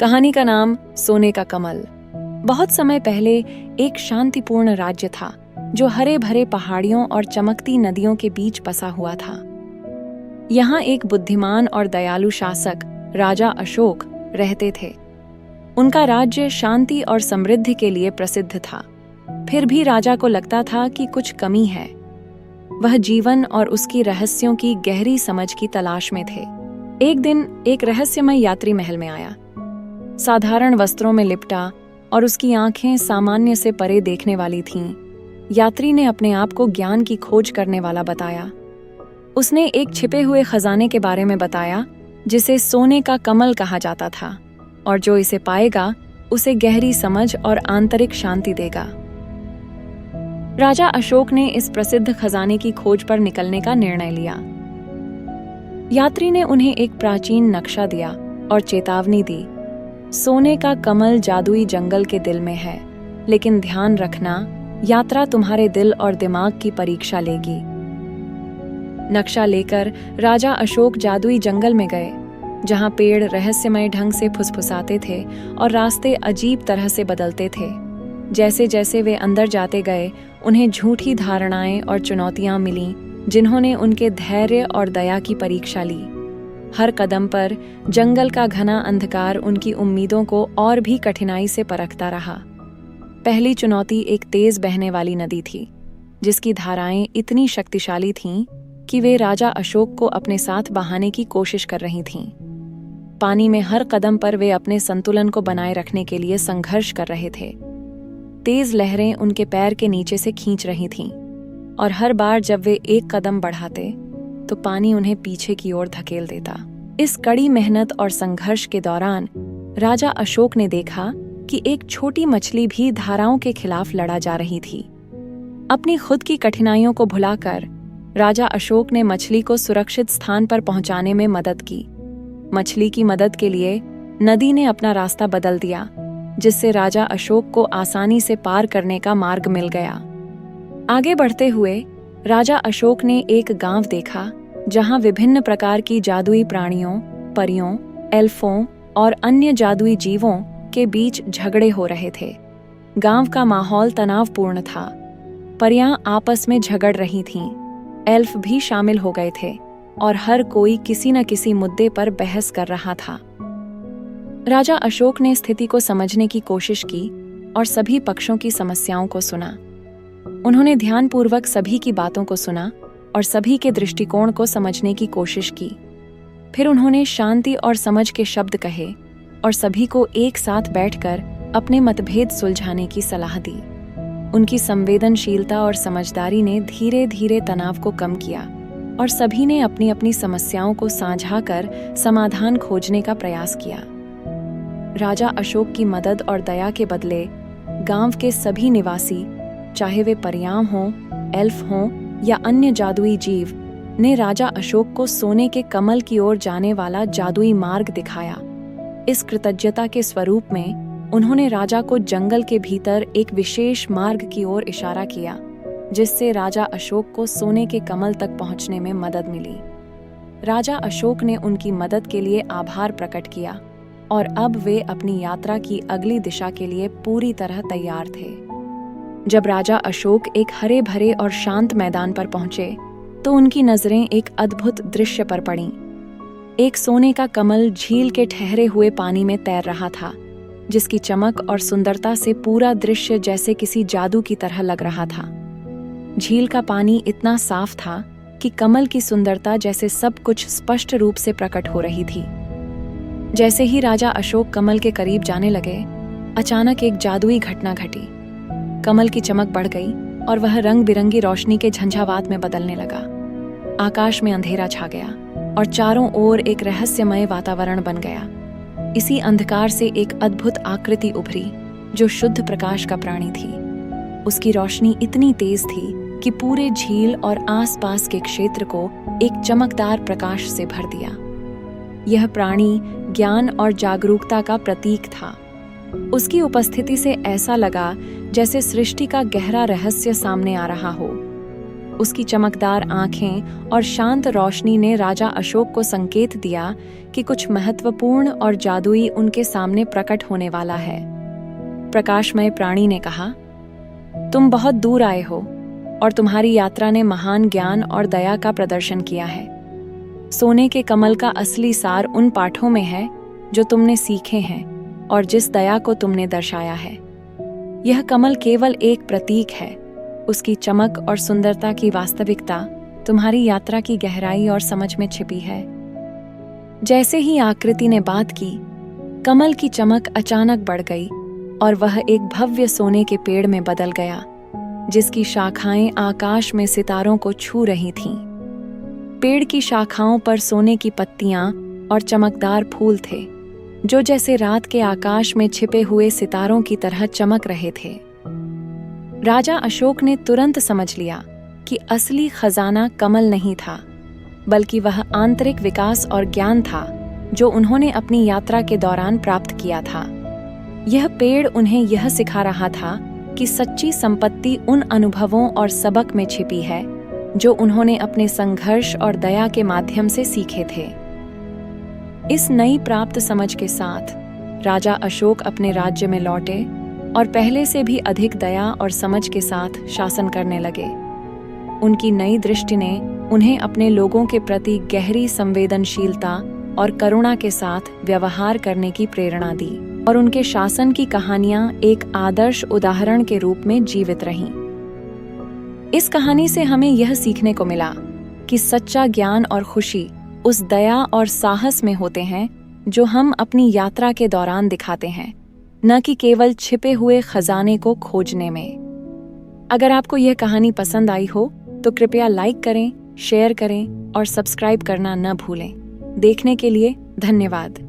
कहानी का नाम सोने का कमल। बहुत समय पहले एक शांतिपूर्ण राज्य था जो हरे भरे पहाड़ियों और चमकती नदियों के बीच बसा हुआ था। यहाँ एक बुद्धिमान और दयालु शासक राजा अशोक रहते थे। उनका राज्य शांति और समृद्धि के लिए प्रसिद्ध था। फिर भी राजा को लगता था कि कुछ कमी है। वह जीवन और उसकी रहस्यों की गहरी समझ की तलाश में थे। एक दिन एक रहस्यमय यात्री महल में आया। साधारण वस्त्रों में लिपटा और उसकी आंखें सामान्य से परे देखने वाली थीं। यात्री ने अपने आप को ज्ञान की खोज करने वाला बताया। उसने एक छिपे हुए खजाने के बारे में बताया जिसे सोने का कमल कहा जाता था और जो इसे पाएगा उसे गहरी समझ और आंतरिक शांति देगा। राजा अशोक ने इस प्रसिद्ध खजाने की खोज पर निकलने का निर्णय लिया। यात्री ने उन्हें एक प्राचीन नक्शा दिया और चेतावनी दी, सोने का कमल जादुई जंगल के दिल में है, लेकिन ध्यान रखना, यात्रा तुम्हारे दिल और दिमाग की परीक्षा लेगी। नक्शा लेकर राजा अशोक जादुई जंगल में गए, जहां पेड़ रहस्यमय ढंग से फुसफुसाते थे और रास्ते अजीब तरह से बदलते थे। जैसे जैसे वे अंदर जाते गए, उन्हें झूठी धारणाएं और चुनौतियां मिलीं, जिन्होंने उनके धैर्य और दया की परीक्षा ली। हर कदम पर जंगल का घना अंधकार उनकी उम्मीदों को और भी कठिनाई से परखता रहा। पहली चुनौती एक तेज बहने वाली नदी थी, जिसकी धाराएं इतनी शक्तिशाली थीं कि वे राजा अशोक को अपने साथ बहाने की कोशिश कर रही थीं। पानी में हर कदम पर वे अपने संतुलन को बनाए रखने के लिए संघर्ष कर रहे थे। तेज लहरें उनके पैर के नीचे से खींच रही थीं और हर बार जब वे एक कदम बढ़ाते तो पानी उन्हें पीछे की ओर धकेल देता। इस कड़ी मेहनत और संघर्ष के दौरान राजा अशोक ने देखा कि एक छोटी मछली भी धाराओं के खिलाफ लड़ा जा रही थी। अपनी खुद की कठिनाइयों को भुलाकर राजा अशोक ने मछली को सुरक्षित स्थान पर पहुंचाने में मदद की। मछली की मदद के लिए नदी ने अपना रास्ता बदल दिया, जिससे राजा अशोक को आसानी से पार करने का मार्ग मिल गया। आगे बढ़ते हुए राजा अशोक ने एक गांव देखा जहां विभिन्न प्रकार की जादुई प्राणियों, परियों, एल्फों और अन्य जादुई जीवों के बीच झगड़े हो रहे थे। गांव का माहौल तनावपूर्ण था। परियां आपस में झगड़ रही थीं, एल्फ भी शामिल हो गए थे और हर कोई किसी न किसी मुद्दे पर बहस कर रहा था। राजा अशोक ने स्थिति को समझने की कोशिश की और सभी पक्षों की समस्याओं को सुना। उन्होंने ध्यानपूर्वक सभी की बातों को सुना और सभी के दृष्टिकोण को समझने की कोशिश की। फिर उन्होंने शांति और समझ के शब्द कहे और सभी को एक साथ बैठकर अपने मतभेद सुलझाने की सलाह दी। उनकी संवेदनशीलता और समझदारी ने धीरे धीरे तनाव को कम किया और सभी ने अपनी अपनी समस्याओं को साझा कर समाधान खोजने का प्रयास किया। राजा अशोक की मदद और दया के बदले गांव के सभी निवासी, चाहे वे परियां हों, एल्फ हों या अन्य जादुई जीव, ने राजा अशोक को सोने के कमल की ओर जाने वाला जादुई मार्ग दिखाया। इस कृतज्ञता के स्वरूप में उन्होंने राजा को जंगल के भीतर एक विशेष मार्ग की ओर इशारा किया, जिससे राजा अशोक को सोने के कमल तक पहुंचने में मदद मिली। राजा अशोक ने उनकी मदद के लिए आभार प्रकट किया और अब वे अपनी यात्रा की अगली दिशा के लिए पूरी तरह तैयार थे। जब राजा अशोक एक हरे भरे और शांत मैदान पर पहुंचे तो उनकी नजरें एक अद्भुत दृश्य पर पड़ीं। एक सोने का कमल झील के ठहरे हुए पानी में तैर रहा था, जिसकी चमक और सुंदरता से पूरा दृश्य जैसे किसी जादू की तरह लग रहा था। झील का पानी इतना साफ था कि कमल की सुंदरता जैसे सब कुछ स्पष्ट रूप से प्रकट हो रही थी। जैसे ही राजा अशोक कमल के करीब जाने लगे, अचानक एक जादुई घटना घटी। कमल की चमक बढ़ गई और वह रंग बिरंगी रोशनी के झंझावात में बदलने लगा। आकाश में अंधेरा छा गया और चारों ओर एक रहस्यमय वातावरण बन गया। इसी अंधकार से एक अद्भुत आकृति उभरी जो शुद्ध प्रकाश का प्राणी थी। उसकी रोशनी इतनी तेज थी कि पूरे झील और आसपास के क्षेत्र को एक चमकदार प्रकाश से भर दिया। यह प्राणी ज्ञान और जागरूकता का प्रतीक था। उसकी उपस्थिति से ऐसा लगा जैसे सृष्टि का गहरा रहस्य सामने आ रहा हो। उसकी चमकदार आंखें और शांत रोशनी ने राजा अशोक को संकेत दिया कि कुछ महत्वपूर्ण और जादुई उनके सामने प्रकट होने वाला है। प्रकाशमय प्राणी ने कहा, तुम बहुत दूर आए हो और तुम्हारी यात्रा ने महान ज्ञान और दया का प्रदर्शन किया है। सोने के कमल का असली सार उन पाठों में है जो तुमने सीखे हैं और जिस दया को तुमने दर्शाया है। यह कमल केवल एक प्रतीक है, उसकी चमक और सुंदरता की वास्तविकता तुम्हारी यात्रा की गहराई और समझ में छिपी है। जैसे ही आकृति ने बात की, कमल की चमक अचानक बढ़ गई और वह एक भव्य सोने के पेड़ में बदल गया, जिसकी शाखाएं आकाश में सितारों को छू रही थीं। पेड़ की शाखाओं पर सोने की पत्तियां और चमकदार फूल थे, जो जैसे रात के आकाश में छिपे हुए सितारों की तरह चमक रहे थे। राजा अशोक ने तुरंत समझ लिया कि असली खजाना कमल नहीं था, बल्कि वह आंतरिक विकास और ज्ञान था जो उन्होंने अपनी यात्रा के दौरान प्राप्त किया था। यह पेड़ उन्हें यह सिखा रहा था कि सच्ची संपत्ति उन अनुभवों और सबक में छिपी है जो उन्होंने अपने संघर्ष और दया के माध्यम से सीखे थे। इस नई प्राप्त समझ के साथ राजा अशोक अपने राज्य में लौटे और पहले से भी अधिक दया और समझ के साथ शासन करने लगे। उनकी नई दृष्टि ने उन्हें अपने लोगों के प्रति गहरी संवेदनशीलता और करुणा के साथ व्यवहार करने की प्रेरणा दी और उनके शासन की कहानियां एक आदर्श उदाहरण के रूप में जीवित रहीं। इस कहानी से हमें यह सीखने को मिला कि सच्चा ज्ञान और खुशी उस दया और साहस में होते हैं जो हम अपनी यात्रा के दौरान दिखाते हैं, न कि केवल छिपे हुए खजाने को खोजने में। अगर आपको यह कहानी पसंद आई हो तो कृपया लाइक करें, शेयर करें और सब्सक्राइब करना न भूलें। देखने के लिए धन्यवाद।